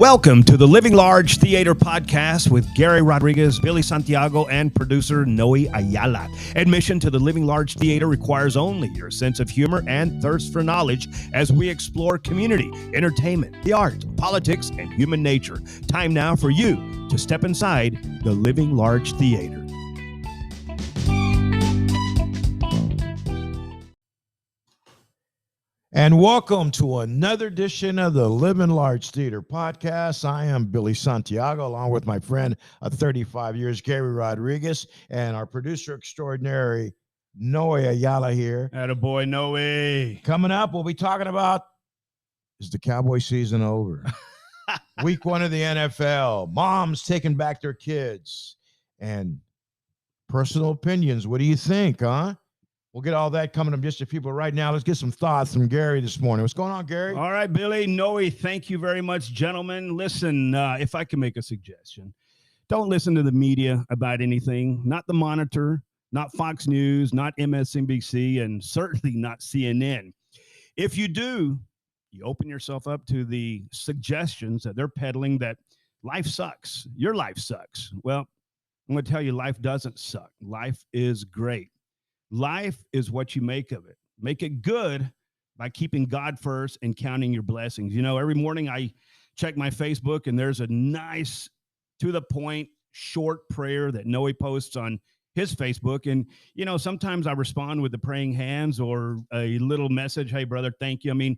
Welcome to the Living Large Theater Podcast with Gary Rodriguez, Billy Santiago, and producer Noe Ayala. Admission to the Living Large Theater requires only your sense of humor and thirst for knowledge as we explore community, entertainment, the arts, politics, and human nature. Time now for you to step inside the Living Large Theater. And welcome to another edition of the Living Large Theater Podcast. I am Billy Santiago, along with my friend of 35 years, Gary Rodriguez, and our producer extraordinary, Noe Ayala here. Attaboy, Noe. Coming up, we'll be talking about, is the Cowboy season over? Week 1 of the NFL, moms taking back their kids, and personal opinions. What do you think, huh? We'll get all that coming up just a few, but right now, let's get some thoughts from Gary this morning. What's going on, Gary? All right, Billy, Noe, thank you very much, gentlemen. Listen, if I can make a suggestion, don't listen to the media about anything, not the Monitor, not Fox News, not MSNBC, and certainly not CNN. If you do, you open yourself up to the suggestions that they're peddling that life sucks. Your life sucks. Well, I'm going to tell you, life doesn't suck. Life is great. Life is what you make of it. Make it good by keeping God first and counting your blessings. You know, every morning I check my Facebook and there's a nice, to the point, short prayer that Noe posts on his Facebook. And, you know, sometimes I respond with the praying hands or a little message. Hey, brother, thank you. I mean,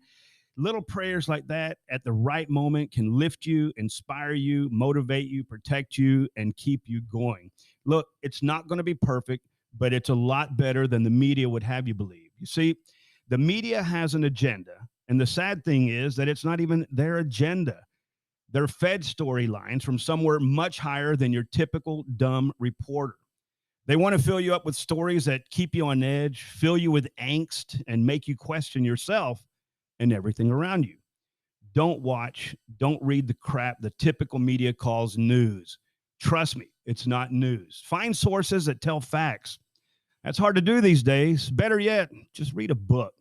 little prayers like that at the right moment can lift you, inspire you, motivate you, protect you, and keep you going. Look, it's not going to be perfect, but it's a lot better than the media would have you believe. You see, the media has an agenda, and the sad thing is that it's not even their agenda. They're fed storylines from somewhere much higher than your typical dumb reporter. They want to fill you up with stories that keep you on edge, fill you with angst, and make you question yourself and everything around you. Don't watch, don't read the crap the typical media calls news. Trust me, it's not news. Find sources that tell facts. That's hard to do these days. Better yet, just read a book.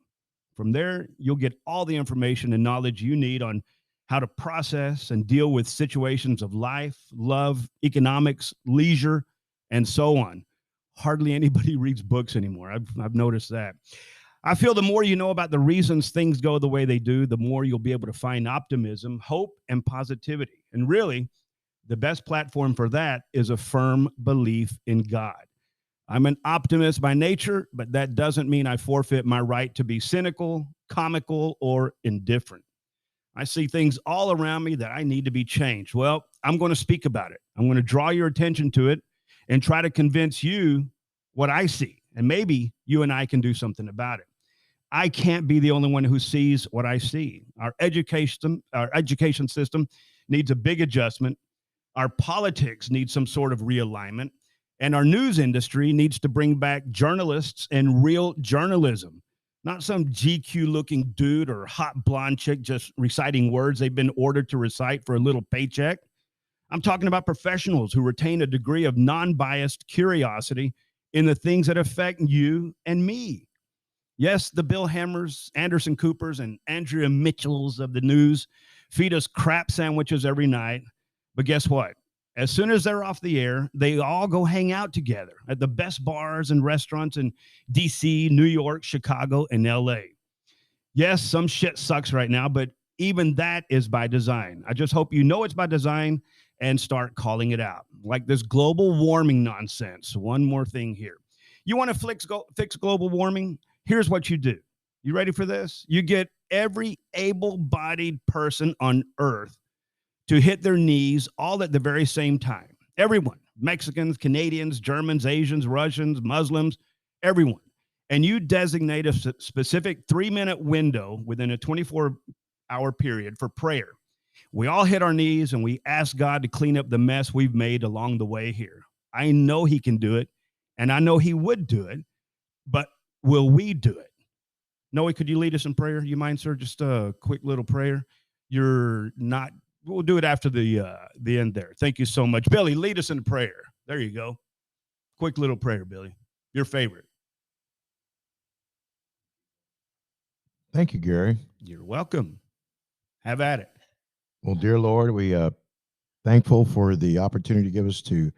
From there, you'll get all the information and knowledge you need on how to process and deal with situations of life, love, economics, leisure, and so on. Hardly anybody reads books anymore. I've noticed that. I feel the more you know about the reasons things go the way they do, the more you'll be able to find optimism, hope, and positivity. And really, the best platform for that is a firm belief in God. I'm an optimist by nature, but that doesn't mean I forfeit my right to be cynical, comical, or indifferent. I see things all around me that I need to be changed. Well, I'm going to speak about it. I'm going to draw your attention to it and try to convince you what I see. And maybe you and I can do something about it. I can't be the only one who sees what I see. Our education system needs a big adjustment. Our politics need some sort of realignment. And our news industry needs to bring back journalists and real journalism, not some GQ-looking dude or hot blonde chick just reciting words they've been ordered to recite for a little paycheck. I'm talking about professionals who retain a degree of non-biased curiosity in the things that affect you and me. Yes, the Bill Hammers, Anderson Coopers, and Andrea Mitchells of the news feed us crap sandwiches every night. But guess what? As soon as they're off the air, they all go hang out together at the best bars and restaurants in D.C., New York, Chicago, and L.A. Yes, some shit sucks right now, but even that is by design. I just hope you know it's by design and start calling it out. Like this global warming nonsense. One more thing here. You want to fix global warming? Here's what you do. You ready for this? You get every able-bodied person on Earth to hit their knees all at the very same time. Everyone, Mexicans, Canadians, Germans, Asians, Russians, Muslims, everyone. And you designate a specific 3-minute window within a 24-hour period for prayer. We all hit our knees and we ask God to clean up the mess we've made along the way here. I know he can do it, and I know he would do it, but will we do it? Noe, could you lead us in prayer? You mind, sir? Just a quick little prayer. We'll do it after the end there. Thank you so much. Billy, lead us in prayer. There you go. Quick little prayer, Billy. Your favorite. Thank you, Gary. You're welcome. Have at it. Well, dear Lord, we thankful for the opportunity to give us to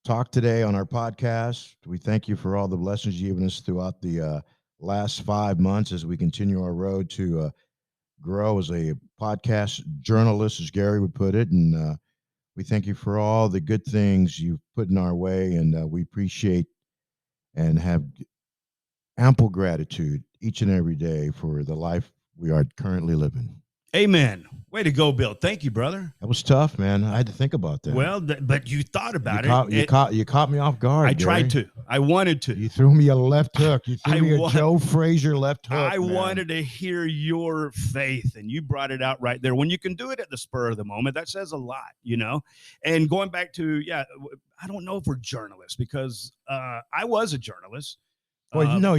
talk today on our podcast. We thank you for all the blessings you've given us throughout the last 5 months as we continue our road to grow as a podcast journalist, as Gary would put it. And we thank you for all the good things you've put in our way. And we appreciate and have ample gratitude each and every day for the life we are currently living. Amen. Way to go, Bill. Thank you, brother. That was tough, man. I had to think about that. Well, but you thought about You caught me off guard. I Gary. tried to. I wanted to. You threw me a left hook. You threw me a Joe Frazier left hook. I wanted to hear your faith, and you brought it out right there. When you can do it at the spur of the moment, that says a lot, you know. And going back to, I don't know if we're journalists because I was a journalist. Well, no,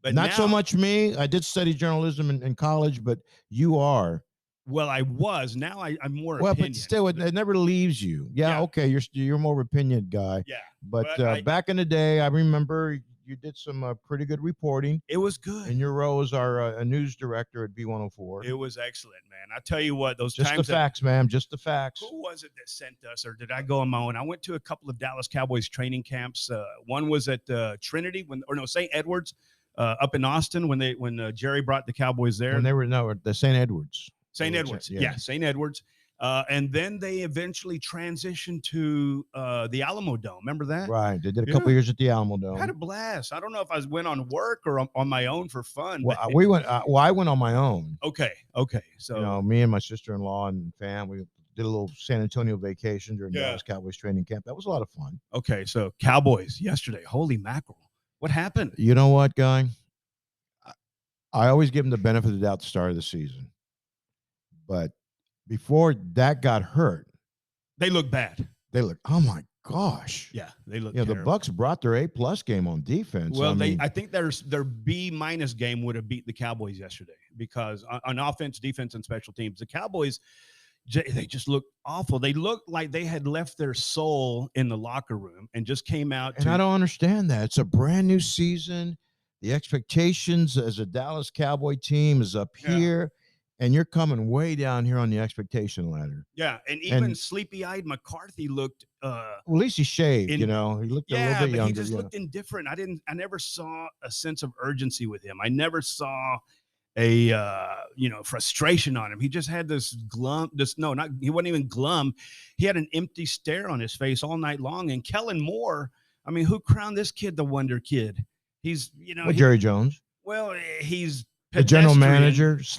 but not so much me. I did study journalism in college, but you are. Well, I was. Now I'm more. Well, opinion. But still, it never leaves you. Yeah, okay, you're more of an opinion guy. Yeah, but back in the day, I remember you did some pretty good reporting. It was good. And your role as our news director at B104. It was excellent, man. I tell you what, those just times. The facts, ma'am. Just the facts. Who was it that sent us, or did I go on my own? I went to a couple of Dallas Cowboys training camps. One was at Trinity, St. Edwards, up in Austin when Jerry brought the Cowboys there. When they were the St. Edwards. St. Edwards, yeah, St. Edwards. And then they eventually transitioned to the Alamo Dome. Remember that? Right. They did a couple years at the Alamo Dome. I had a blast. I don't know if I went on work or on my own for fun. Well, we went. I went on my own. Okay. So me and my sister-in-law and fam, we did a little San Antonio vacation during the Dallas Cowboys training camp. That was a lot of fun. Okay, so Cowboys yesterday. Holy mackerel! What happened? You know what, guy? I always give them the benefit of the doubt at the start of the season. But before Dak got hurt, they look bad. Oh my gosh. Yeah, they look. The Bucs brought their A+ game on defense. Well, I think their B- game would have beat the Cowboys yesterday because on offense, defense, and special teams, the Cowboys they just looked awful. They looked like they had left their soul in the locker room and just came out. And I don't understand that. It's a brand new season. The expectations as a Dallas Cowboy team is up here. And you're coming way down here on the expectation ladder. Yeah, and even sleepy-eyed McCarthy looked. Well, at least he shaved. He looked a little bit younger. He just looked indifferent. I never saw a sense of urgency with him. I never saw a frustration on him. He just had this glum. He wasn't even glum. He had an empty stare on his face all night long. And Kellen Moore, I mean, who crowned this kid the Wonder Kid? He's Jerry Jones. Well, he's the general manager /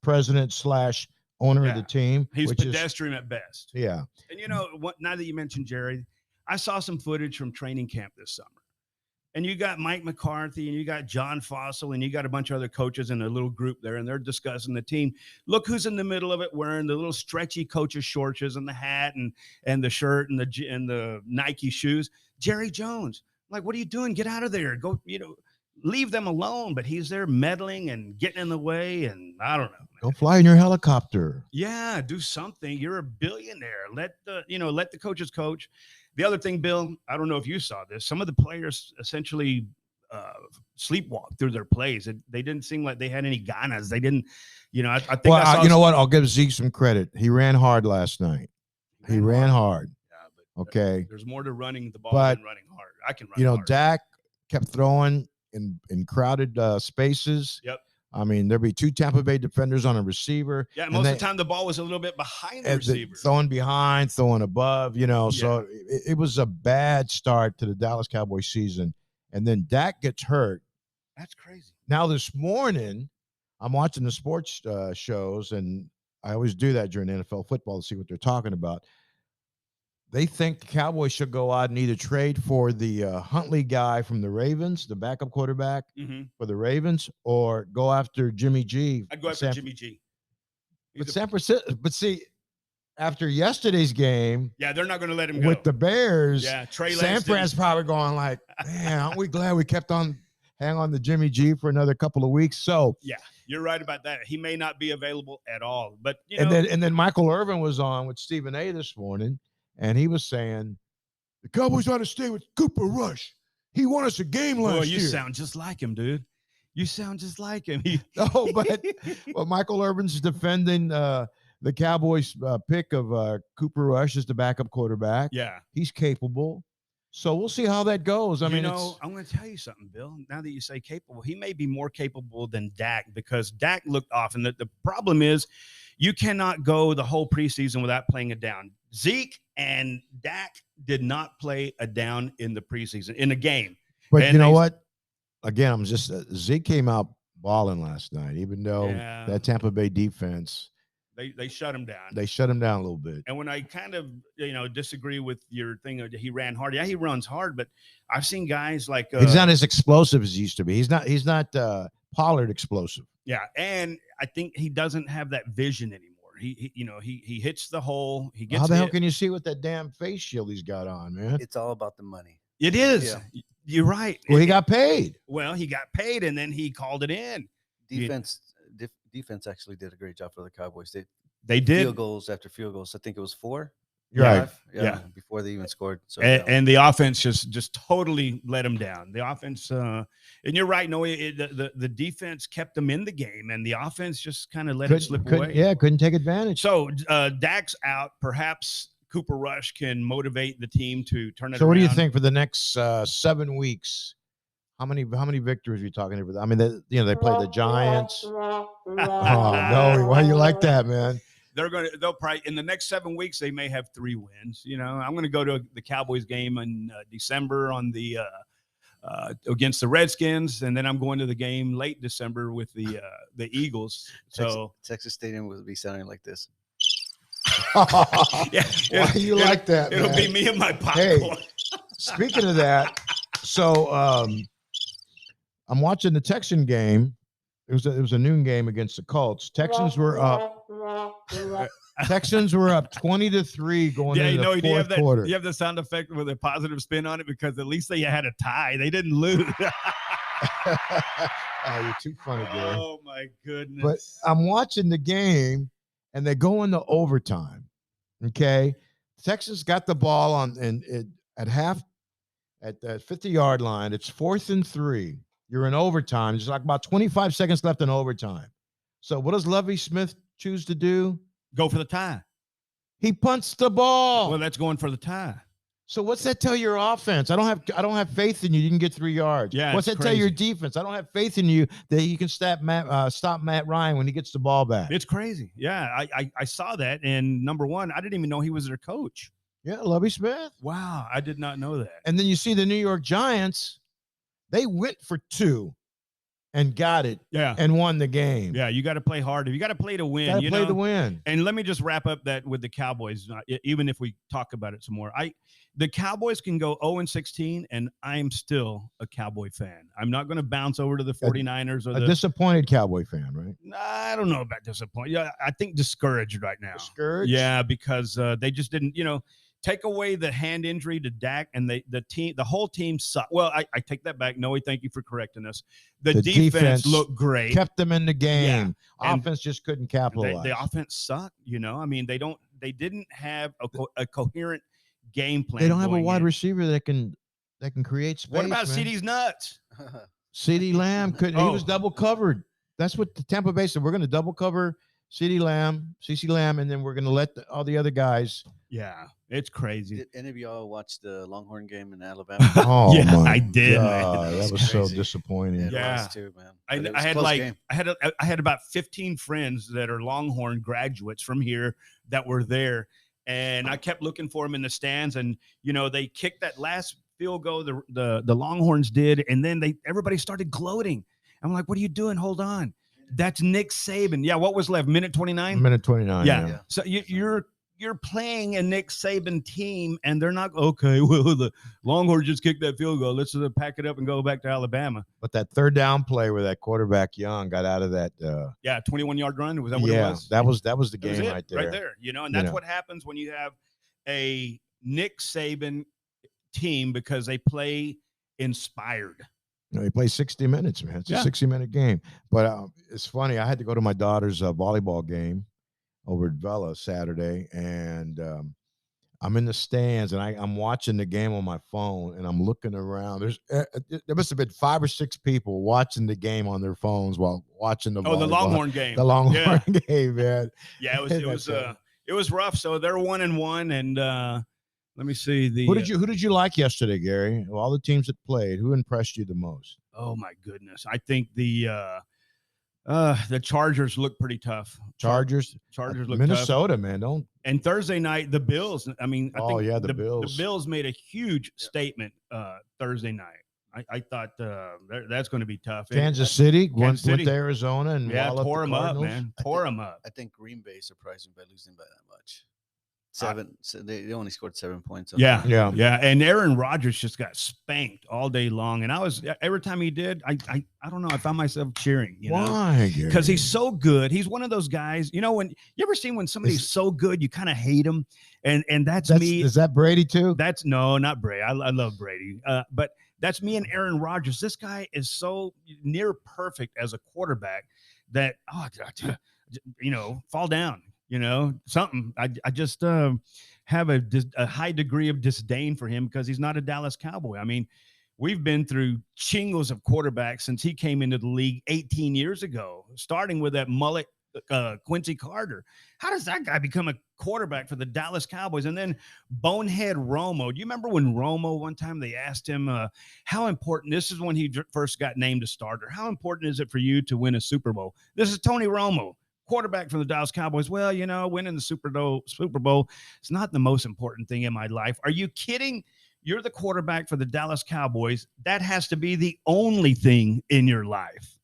president / owner of the team. He's pedestrian at best. Yeah. And now that you mentioned Jerry, I saw some footage from training camp this summer. And you got Mike McCarthy and you got John Fossil and you got a bunch of other coaches in a little group there, and they're discussing the team. Look who's in the middle of it wearing the little stretchy coach's shorts and the hat and the shirt and the Nike shoes. Jerry Jones. I'm like, what are you doing? Get out of there. Go, leave them alone. But he's there meddling and getting in the way, and I don't know. Go fly in your helicopter. Yeah, do something. You're a billionaire. Let the coaches coach. The other thing, Bill, I don't know if you saw this. Some of the players essentially sleepwalk through their plays. They didn't seem like they had any ganas. They didn't, I think. Well, you know what? I'll give Zeke some credit. He ran hard last night. He ran hard. Yeah, but okay. There's more to running the ball than running hard. I can run. Hard. Dak kept throwing in crowded spaces. Yep. I mean, there'd be two Tampa Bay defenders on a receiver. Yeah, most of the time the ball was a little bit behind the receiver. Throwing behind, throwing above, So it was a bad start to the Dallas Cowboys season. And then Dak gets hurt. That's crazy. Now this morning, I'm watching the sports shows, and I always do that during NFL football to see what they're talking about. They think the Cowboys should go out and either trade for the Huntley guy from the Ravens, the backup quarterback for the Ravens, or go after Jimmy G. I'd go after Jimmy G. But see, after yesterday's game, they're not going to let him go with the Bears. Yeah, Trey Sanford's probably going like, man, aren't we glad we kept on hang on to Jimmy G for another couple of weeks? So yeah, you're right about that. He may not be available at all. But and then Michael Irvin was on with Stephen A. this morning. And he was saying, the Cowboys ought to stay with Cooper Rush. He won us a game last year. You sound just like him, dude. You sound just like him. No, but Michael Irvin's defending the Cowboys pick of Cooper Rush as the backup quarterback. Yeah. He's capable. So we'll see how that goes. I mean, I'm going to tell you something, Bill. Now that you say capable, he may be more capable than Dak because Dak looked off. And the problem is you cannot go the whole preseason without playing a down. Zeke and Dak did not play a down in the preseason, in a game. But and you know what? Again, I'm just Zeke came out balling last night, even though that Tampa Bay defense. They shut him down. They shut him down a little bit. And when I kind of, disagree with your thing, he ran hard. Yeah, he runs hard, but I've seen guys like he's not as explosive as he used to be. He's not Pollard explosive. Yeah, and I think he doesn't have that vision anymore. He hits the hole. He gets. How the hell can you see what that damn face shield he's got on, man? It's all about the money. It is. Yeah. You're right. Well, he got paid. Well, he got paid, and then he called it in. Defense actually did a great job for the Cowboys. They did field goals after field goals. I think it was 4. Right. Yeah. Before they even scored. So and the offense just totally let them down. The offense, and you're right, Noe. The defense kept them in the game, and the offense just kind of let it slip away. Yeah, couldn't take advantage. So Dak's out. Perhaps Cooper Rush can motivate the team to turn it around. So what do you think for the next 7 weeks? How many victories are you talking about? I mean, they played the Giants. Oh no, why you like that, man? They'll probably in the next 7 weeks they may have 3 wins. I'm going to go to the Cowboys game in December on the against the Redskins, and then I'm going to the game late December with the Eagles. So Texas Stadium will be sounding like this. Yeah, why you like that? It'll man? Be me and my popcorn. Hey, speaking of that, so I'm watching the Texan game. It was a noon game against the Colts. Texans were up. Texans were up 20-3 going into the fourth quarter. You have the sound effect with a positive spin on it because at least they had a tie. They didn't lose. Oh, you're too funny, Gary. Oh my goodness! But I'm watching the game, and they go into overtime. Okay, Texas got the ball at the 50-yard line. It's 4th and 3. You're in overtime. There's like about 25 seconds left in overtime. So what does Lovie Smith choose to do? Go for the tie. He punts the ball. Well, that's going for the tie. So what's that tell your offense? I don't have faith in you. You can get 3 yards. Yeah. What's that tell your defense? I don't have faith in you that you can stop Matt Ryan when he gets the ball back. It's crazy. Yeah, I saw that. And number one, I didn't even know he was their coach. Yeah, Lovie Smith. Wow, I did not know that. And then you see the New York Giants. They went for 2 and got it. Yeah. And won the game. Yeah, you got to play hard. You got to play to win. Got to play to win. And let me just wrap up that with the Cowboys, even if we talk about it some more. The Cowboys can go 0-16, and I'm still a Cowboy fan. I'm not going to bounce over to the 49ers or a disappointed Cowboy fan, right? I don't know about disappointed. Yeah, I think discouraged right now. Discouraged? Yeah, because they just didn't, take away the hand injury to Dak, and the whole team sucked. Well, I take that back. Noe, thank you for correcting us. The defense looked great. Kept them in the game. Yeah. Offense just couldn't capitalize. The offense sucked, I mean, they didn't have a coherent game plan. They don't have a wide receiver that can create space. What about CeeDee's nuts? CeeDee Lamb couldn't. He was double covered. That's what the Tampa Bay said. We're going to double cover CeeDee Lamb, CeeDee Lamb, and then we're going to let all the other guys. Yeah, it's crazy. Did any of y'all watch the Longhorn game in Alabama? Oh, yeah, my I did. God, that was so disappointing. Yeah, was too, man. I had about 15 friends that are Longhorn graduates from here that were there, and I kept looking for them in the stands. And they kicked that last field goal. The Longhorns did, and then everybody started gloating. I'm like, what are you doing? Hold on. That's Nick Saban. Yeah, what was left? Minute 29? Minute 29. Yeah. So you're playing a Nick Saban team, and they're not okay. Well, the Longhorns just kicked that field goal. Let's pack it up and go back to Alabama. But that third down play where that quarterback Young got out of that. 21-yard run. Was that what it was? That was the game right there. Right there. And that's what happens when you have a Nick Saban team, because they play inspired. They play 60 minutes, man. It's a 60-minute game. But it's funny. I had to go to my daughter's volleyball game over at Vela Saturday, and I'm in the stands and I'm watching the game on my phone and I'm looking around. There must have been 5 or 6 people watching the game on their phones while watching the the Longhorn game. The Longhorn game, man. Yeah, it was rough. So they're 1-1, and let me see who did you like yesterday, Gary? Of all the teams that played, who impressed you the most? Oh my goodness, I think the Chargers look pretty tough. Chargers look Minnesota, tough. Man. Don't. And Thursday night, the Bills. I mean, I think the Bills. The Bills made a huge statement Thursday night. I thought that's going to be tough. Kansas City went to Arizona and tore them up, man. Tore them up. I think Green Bay surprised me by losing by that much. So they only scored 7 points. Yeah. And Aaron Rodgers just got spanked all day long. And every time he did, I don't know, I found myself cheering. Why? Because he's so good. He's one of those guys, when you ever seen when somebody's so good, you kind of hate him. And that's me. Is that Brady too? No, not Brady. I love Brady. But that's me and Aaron Rodgers. This guy is so near perfect as a quarterback that, fall down. Something. I just have a high degree of disdain for him because he's not a Dallas Cowboy. I mean, we've been through chingles of quarterbacks since he came into the league 18 years ago, starting with that mullet Quincy Carter. How does that guy become a quarterback for the Dallas Cowboys? And then Bonehead Romo. Do you remember when Romo, one time they asked him how important, this is when he first got named a starter, how important is it for you to win a Super Bowl? This is Tony Romo, quarterback for the Dallas Cowboys. Well, winning the Super Bowl is not the most important thing in my life. Are you kidding? You're the quarterback for the Dallas Cowboys. That has to be the only thing in your life.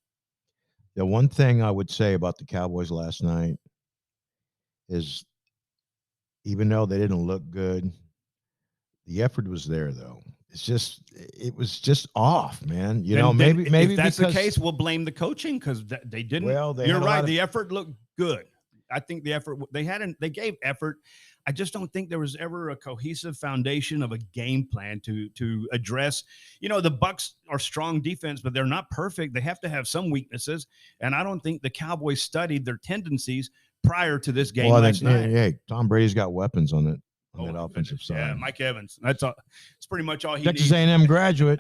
The one thing I would say about the Cowboys last night is, even though they didn't look good, the effort was there, though. It was just off, man. Maybe if that's the case, we'll blame the coaching because they didn't. Well, you're right. The effort looked good. I think the effort they gave effort. I just don't think there was ever a cohesive foundation of a game plan to address. The Bucks are strong defense, but they're not perfect. They have to have some weaknesses, and I don't think the Cowboys studied their tendencies prior to this game last night. Hey, Tom Brady's got weapons on that offensive side. Yeah, Mike Evans. That's all. It's pretty much all he Texas needs. A&M graduate.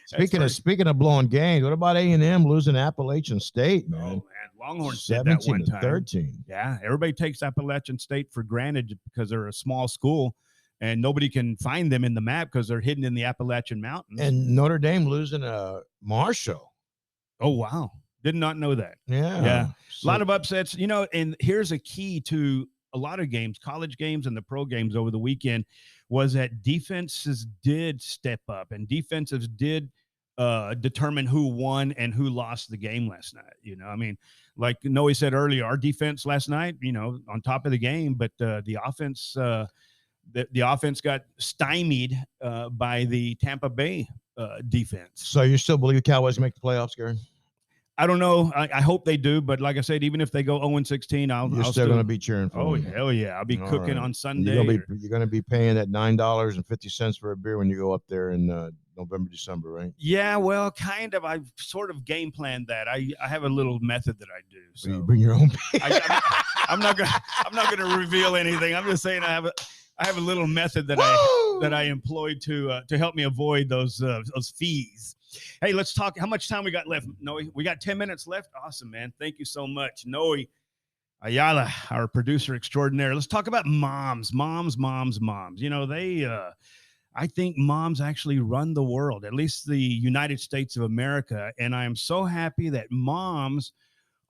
Speaking of blowing games, what about A&M losing Appalachian State, man? Oh, man. Longhorns did that one time. 13. Yeah, everybody takes Appalachian State for granted because they're a small school, and nobody can find them in the map because they're hidden in the Appalachian Mountains. And Notre Dame losing Marshall. Oh, wow. Did not know that. Yeah. A lot of upsets, and here's a key to a lot of games, college games and the pro games over the weekend, was that defenses did step up and defenses did determine who won and who lost the game last night. I mean, like Noe said earlier, our defense last night, on top of the game, but the offense, the offense got stymied by the Tampa Bay defense. So you still believe the Cowboys make the playoffs, Gary? I don't know. I hope they do, but like I said, even if they go 0-16, I'll still going to be cheering for them. Oh, hell yeah. I'll be cooking on Sunday. You're going to be paying that $9.50 for a beer when you go up there in November, December, right? Yeah, well, kind of. I've sort of game planned that. I have a little method that I do. So you bring your own beer. I'm not gonna reveal anything. I'm just saying I have a little method that I employ to help me avoid those fees. Hey, let's talk. How much time we got left? Noe, we got 10 minutes left. Awesome, man. Thank you so much. Noe Ayala, our producer extraordinaire. Let's talk about moms. I think moms actually run the world, at least the United States of America. And I am so happy that moms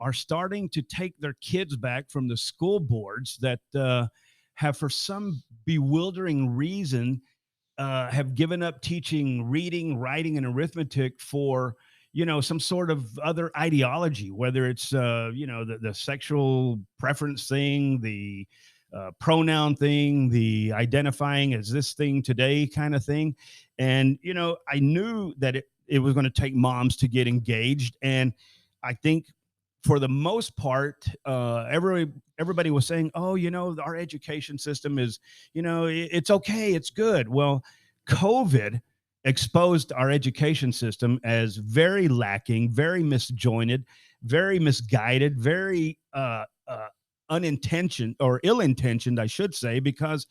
are starting to take their kids back from the school boards that have, for some bewildering reason, have given up teaching reading, writing, and arithmetic for, some sort of other ideology, whether it's, the sexual preference thing, the pronoun thing, the identifying as this thing today kind of thing. And, I knew that it was going to take moms to get engaged. And I think for the most part, everybody was saying, oh, our education system is, it's okay, it's good. Well, COVID exposed our education system as very lacking, very misjointed, very misguided, very unintentioned or ill-intentioned, I should say, because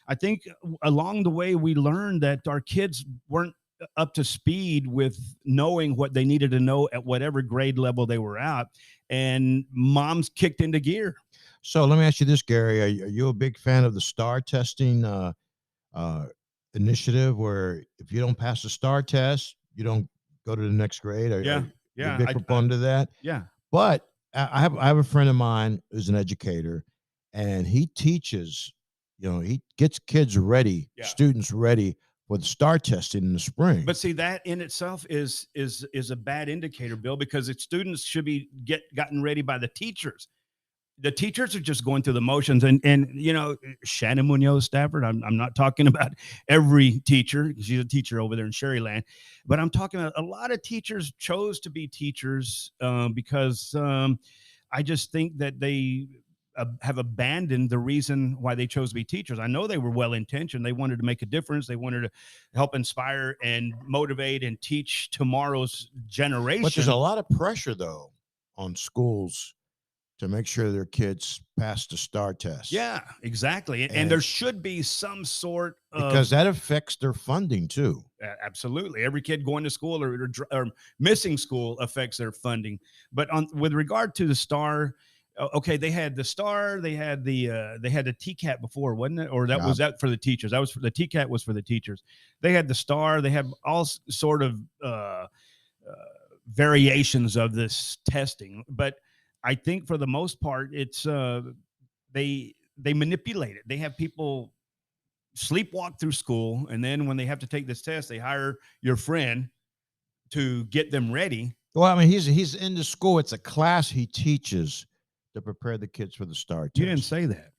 I think along the way we learned that our kids weren't up to speed with knowing what they needed to know at whatever grade level they were at, and moms kicked into gear. So let me ask you this, Gary. Are you a big fan of the STAR testing uh, initiative, where if you don't pass the STAR test, you don't go to the next grade? Are you Yeah, a big proponent of that? yeah. But I have a friend of mine who's an educator, and he teaches. He gets kids ready, Yeah. students ready for the STAR testing in the spring. But see, that in itself is a bad indicator, Bill, because the students should be gotten ready by the teachers. The teachers are just going through the motions, and Shannon Munoz Stafford. I'm not talking about every teacher. She's a teacher over there in Sherryland, but I'm talking about a lot of teachers chose to be teachers because I just think that they have abandoned the reason why they chose to be teachers. I know they were well intentioned. They wanted to make a difference. They wanted to help inspire and motivate and teach tomorrow's generation. But there's a lot of pressure though on schools to make sure their kids pass the STAR test. Yeah, exactly. And there should be some sort of, because that affects their funding too. Absolutely. Every kid going to school or missing school affects their funding. But with regard to the STAR, okay, they had the STAR, they had the TCAT before, wasn't it? Or was that for the teachers? That was for the TCAT was for the teachers. They had the STAR, they had all sort of variations of this testing, but I think for the most part, it's they manipulate it. They have people sleepwalk through school, and then when they have to take this test, they hire your friend to get them ready. Well, I mean, he's in the school. It's a class he teaches to prepare the kids for the STAR test. You didn't say that.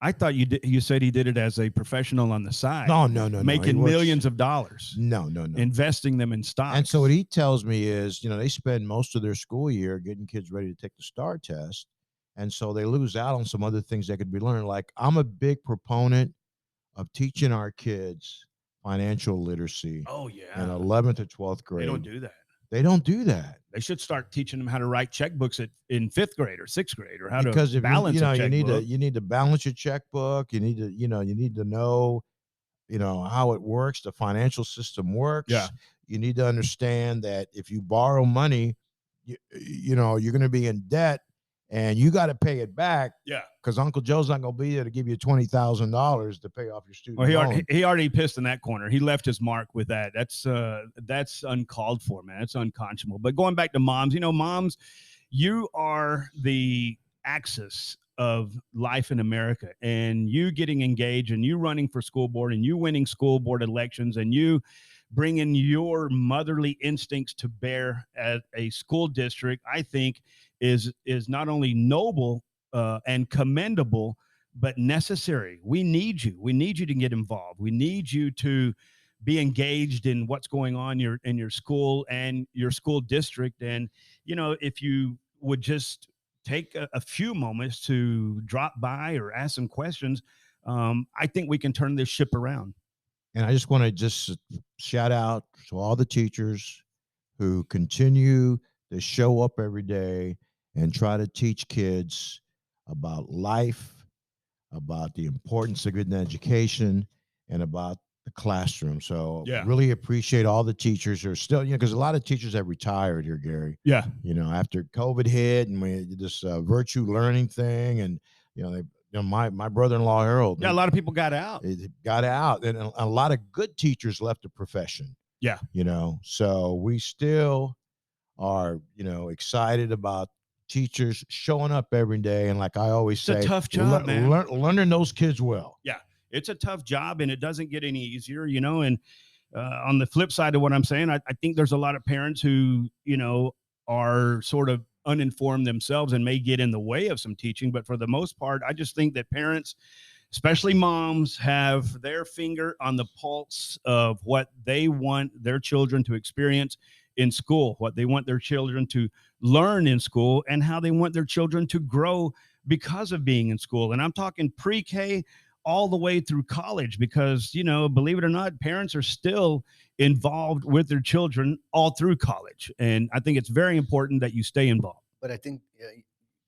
I thought you did. You said he did it as a professional on the side. No, making millions of dollars. No, investing them in stocks. And so what he tells me is, they spend most of their school year getting kids ready to take the STAR test, and so they lose out on some other things that could be learned. Like, I'm a big proponent of teaching our kids financial literacy. Oh yeah, in 11th to 12th grade. They don't do that. They don't do that. They should start teaching them how to write checkbooks in 5th grade or 6th grade, or how because to balance a checkbook. you need to balance your checkbook. You need to know how it works. The financial system works. Yeah. You need to understand that if you borrow money, you're going to be in debt, and you got to pay it back. Yeah. Because Uncle Joe's not going to be there to give you $20,000 to pay off your student loan. He already pissed in that corner. He left his mark with that. That's uncalled for, man. It's unconscionable. But going back to moms, moms, you are the axis of life in America, and you getting engaged, and you running for school board, and you winning school board elections, and you bringing your motherly instincts to bear at a school district, I think is not only noble and commendable, but necessary. We need you. We need you to get involved. We need you to be engaged in what's going on in your school and your school district. And, if you would just take a few moments to drop by or ask some questions, I think we can turn this ship around. And I just want to just shout out to all the teachers who continue to show up every day and try to teach kids about life, about the importance of good education, and about the classroom. So really appreciate all the teachers who are still, because a lot of teachers have retired here, Gary. Yeah. After COVID hit, and we this virtual learning thing, and my brother-in-law Harold. Yeah, a lot of people got out. Got out, and a lot of good teachers left the profession. Yeah. So we still are, excited about teachers showing up every day, and like I always say, it's a tough job, man. Learning those kids well. Yeah, it's a tough job, and it doesn't get any easier, And on the flip side of what I'm saying, I think there's a lot of parents who, are sort of uninformed themselves and may get in the way of some teaching. But for the most part, I just think that parents, especially moms, have their finger on the pulse of what they want their children to experience in school, what they want their children to learn in school, and how they want their children to grow because of being in school. And I'm talking pre-K all the way through college, because, believe it or not, parents are still involved with their children all through college. And I think it's very important that you stay involved. But I think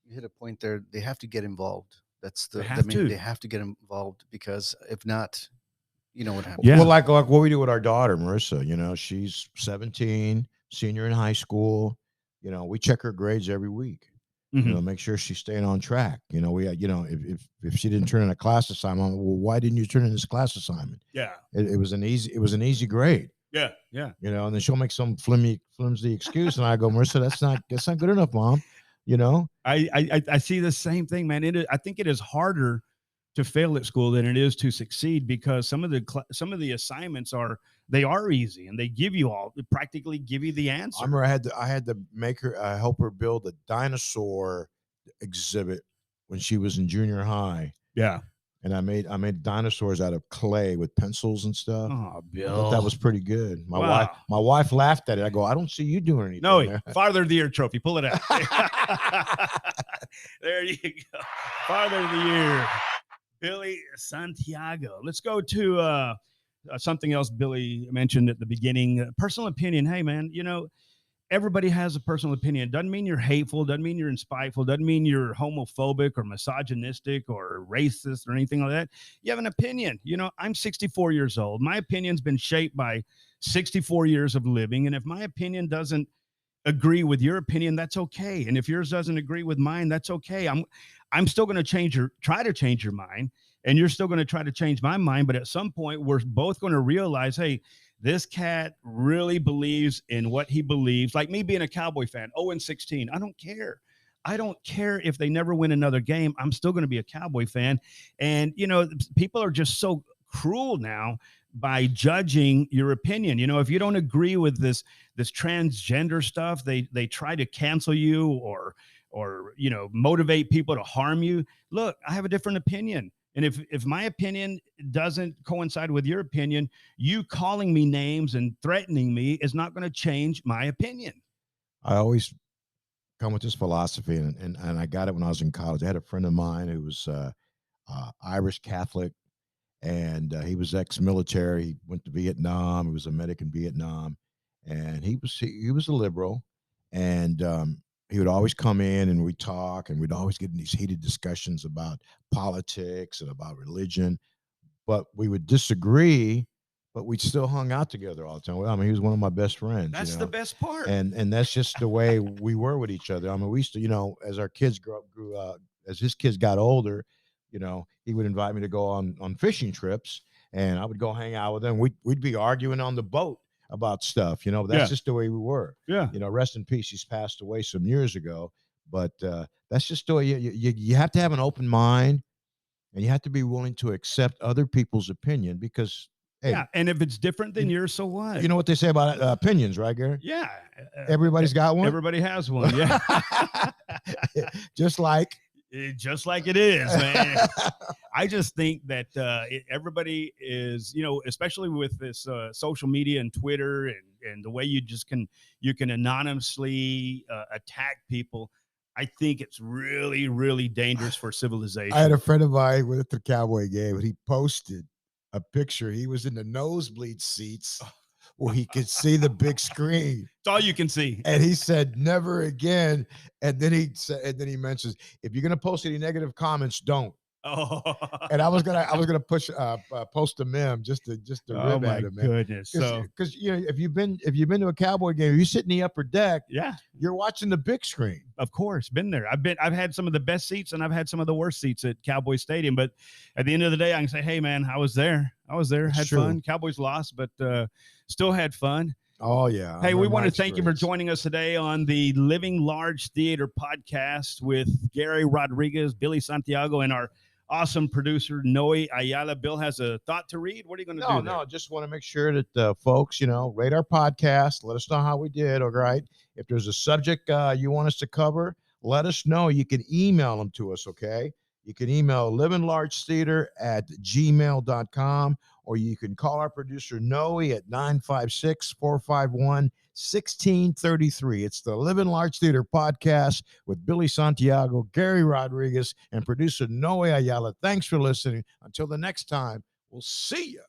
You hit a point there. They have to get involved. That's They the have main. to. They have to get involved because if not, you know what happens. Yeah. Well, like what we do with our daughter, Marissa, you know, she's 17, senior in high school. You know, we check her grades every week. You Mhm. know, make sure she's staying on track. You know, you know, if she didn't turn in a class assignment, well, why didn't you turn in this class assignment? Yeah. It was an easy grade. Yeah. Yeah. You know, and then she'll make some flimsy excuse, and I go, Marissa, that's not good enough, Mom. You know, I see the same thing, man. I think it is harder to fail at school than it is to succeed because some of the assignments are easy and they practically give you the I answer. remember I had to make her help her build a dinosaur exhibit when she was in junior high. Yeah. And I made dinosaurs out of clay with pencils and stuff. Oh, I Bill. thought that was pretty good. Wow. My wife laughed at it. I go, I don't see you doing anything. No, there. Father of the Year trophy. Pull it out. There you go. Father of the Year, Billy Santiago. Let's go to something else Billy mentioned at the beginning. Personal opinion. Hey, man, you know, everybody has a personal opinion. Doesn't mean you're hateful. Doesn't mean you're spiteful. Doesn't mean you're homophobic or misogynistic or racist or anything like that. You have an opinion. You know, I'm 64 years old. My opinion's been shaped by 64 years of living. And if my opinion doesn't agree with your opinion, that's okay. And if yours doesn't agree with mine, that's okay. I'm still going to try to change your mind, and you're still going to try to change my mind. But at some point, we're both going to realize, hey, this cat really believes in what he believes. Like me being a Cowboy fan, 0-16. I don't care. I don't care if they never win another game. I'm still going to be a Cowboy fan. And, you know, people are just so cruel now by judging your opinion. You know, if you don't agree with this transgender stuff, they try to cancel you or you know, motivate people to harm you. Look, I have a different opinion. And if my opinion doesn't coincide with your opinion, you calling me names and threatening me is not going to change my opinion. I always come with this philosophy, and I got it when I was in college. I had a friend of mine who was Irish Catholic, and he was ex-military. He went to Vietnam. He was a medic in Vietnam, and he was a liberal, and he would always come in and we'd talk, and we'd always get in these heated discussions about politics and about religion, but we would disagree, but we still hung out together all the time. I mean, he was one of my best friends. That's you the know? best part. And that's just the way we were with each other. I mean, we used to, you know, as our kids grew up, as his kids got older, you know, he would invite me to go on fishing trips, and I would go hang out with them. We'd be arguing on the boat about stuff, you know. That's Yeah. just the way we were. Yeah. You know, rest in peace. He's passed away some years ago, but that's just the way you have to have an open mind, and you have to be willing to accept other people's opinion because. Hey, Yeah, and if it's different than yours, so what? you know what they say about opinions, right, Gary? Yeah, Everybody's got one. everybody has one. Yeah, Just like just like it is, man. I just think that everybody is, you know, especially with this social media and Twitter and the way you can anonymously attack people. I think it's really, really dangerous for civilization. I had a friend of mine went to the Cowboy game, and he posted a picture. He was in the nosebleed seats where he could see the big screen. It's all you can see. And he said, "Never again." And then he mentions, "If you're gonna post any negative comments, don't." Oh, And I was gonna post a meme just to oh rib my at him, man. goodness. So Because you know, if you've been to a Cowboy game, if you sit in the upper deck, yeah, you're watching the big screen. of course, been there. I've had some of the best seats and I've had some of the worst seats at Cowboy Stadium. But at the end of the day, I can say, hey man, I was there. That's Had true. fun. Cowboys lost, but still had fun. Oh yeah. Hey, we want to thank you for joining us today on the Living Large Theater podcast with Gary Rodriguez, Billy Santiago, and our awesome producer Noe Ayala. Bill has a thought to read. What are you going to do? No, just want to make sure that folks, you know, rate our podcast. Let us know how we did. All right. If there's a subject you want us to cover, let us know. You can email them to us. Okay. You can email livinglargetheater@gmail.com, or you can call our producer Noe at 956-451-1633. It's the Living Large Theater podcast with Billy Santiago, Gary Rodriguez, and producer Noe Ayala. Thanks for listening. Until the next time, we'll see you.